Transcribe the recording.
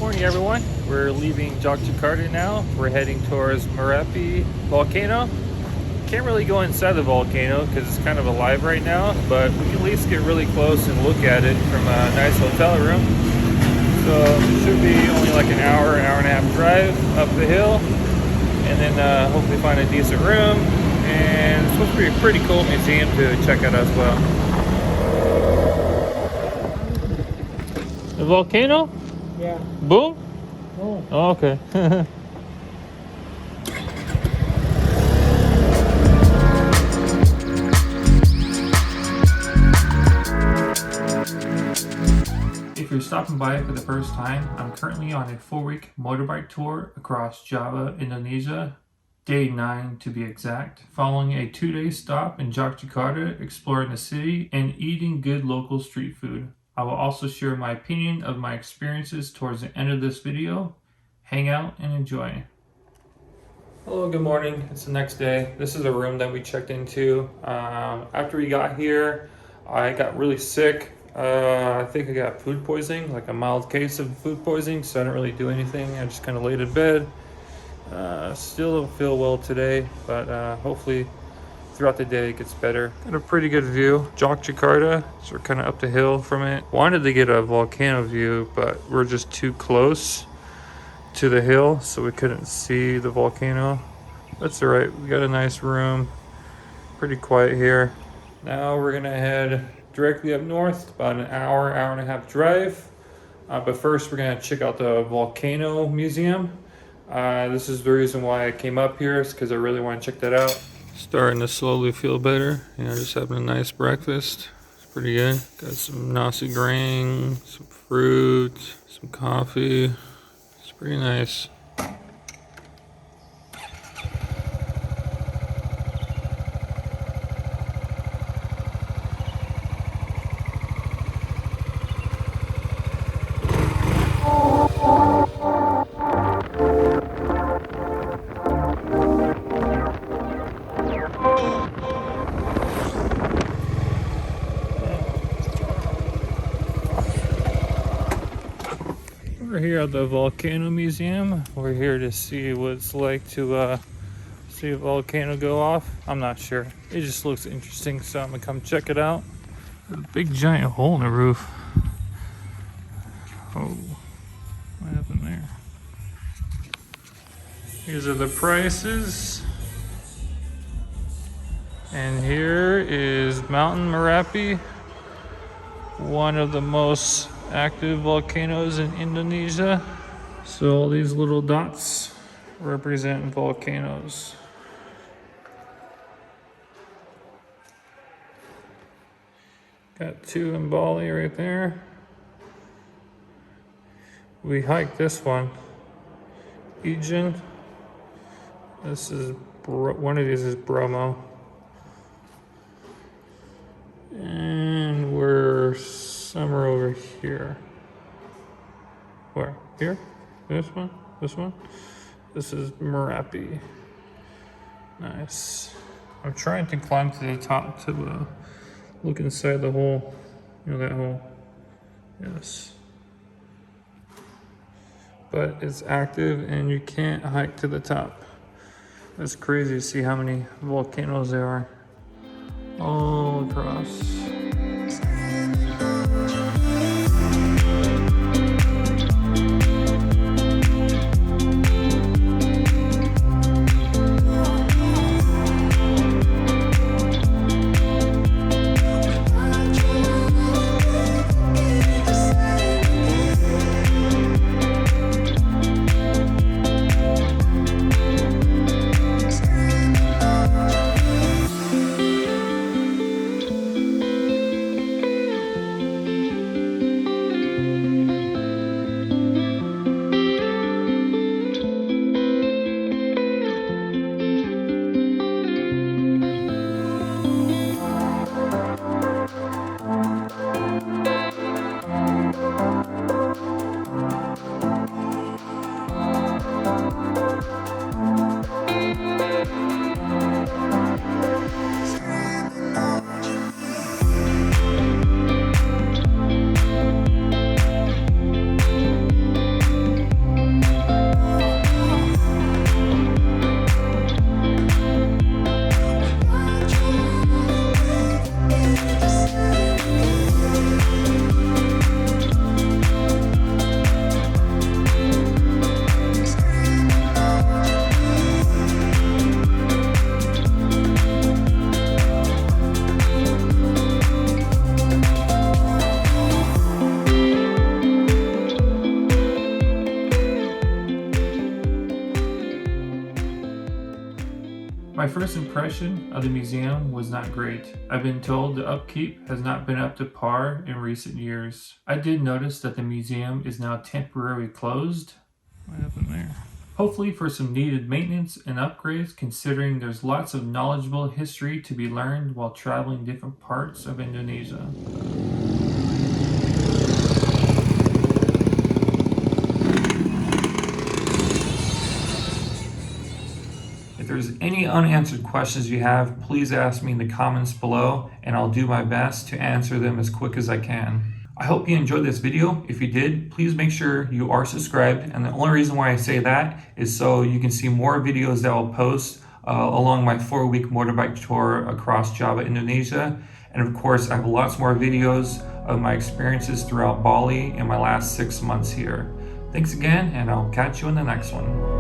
Morning everyone, we're leaving Jakarta now. We're heading towards Merapi Volcano. Can't really go inside the volcano because it's kind of alive right now, but we can at least get really close and look at it from a nice hotel room. So it should be only like an hour and a half drive up the hill, and then hopefully find a decent room. And it's supposed to be a pretty cool museum to check out as well. The volcano? Yeah. Boom? Oh. Oh, okay. If you're stopping by for the first time, I'm currently on a 4-week motorbike tour across Java, Indonesia, day 9 to be exact, following a 2-day stop in Jakarta, exploring the city and eating good local street food. I will also share my opinion of my experiences towards the end of this video. Hang out and enjoy. Hello, good morning. It's the next day. This is a room that we checked into. After we got here, I got really sick. I think I got food poisoning, like a mild case of food poisoning, so I didn't really do anything. I just kind of laid in bed. Still don't feel well today, but hopefully throughout the day it gets better. Got a pretty good view. Jakarta, so we're kind of up the hill from it. Wanted to get a volcano view, but we're just too close to the hill, so we couldn't see the volcano. That's all right. We got a nice room. Pretty quiet here. Now we're gonna head directly up north, about an hour and a half drive. But first we're gonna check out the Volcano Museum. This is the reason why I came up here, is because I really want to check that out. Starting to slowly feel better. Just having a nice breakfast. It's pretty good. Got some nasi goreng, some fruit, some coffee. It's pretty nice. We're here at the Volcano Museum. We're here to see what it's like to see a volcano go off. I'm not sure. It just looks interesting, so I'm gonna come check it out. There's a big giant hole in the roof. Oh, what happened there? These are the prices. And here is Mountain Merapi, one of the most active volcanoes in Indonesia. So all these little dots represent volcanoes. Got 2 in Bali right there. We hiked this one, Ijen. This is one of these is Bromo, and we're somewhere over here. Where? Here? This one? This one? This is Merapi. Nice. I'm trying to climb to the top to look inside the hole. You know that hole? Yes. But it's active and you can't hike to the top. That's crazy to see how many volcanoes there are all across. My first impression of the museum was not great. I've been told the upkeep has not been up to par in recent years. I did notice that the museum is now temporarily closed. What happened there? Hopefully for some needed maintenance and upgrades, considering there's lots of knowledgeable history to be learned while traveling different parts of Indonesia. If there's any unanswered questions you have, please ask me in the comments below and I'll do my best to answer them as quick as I can. I hope you enjoyed this video. If you did, please make sure you are subscribed. And the only reason why I say that is so you can see more videos that I'll post along my 4-week motorbike tour across Java, Indonesia. And of course, I have lots more videos of my experiences throughout Bali in my last 6 months here. Thanks again, and I'll catch you in the next one.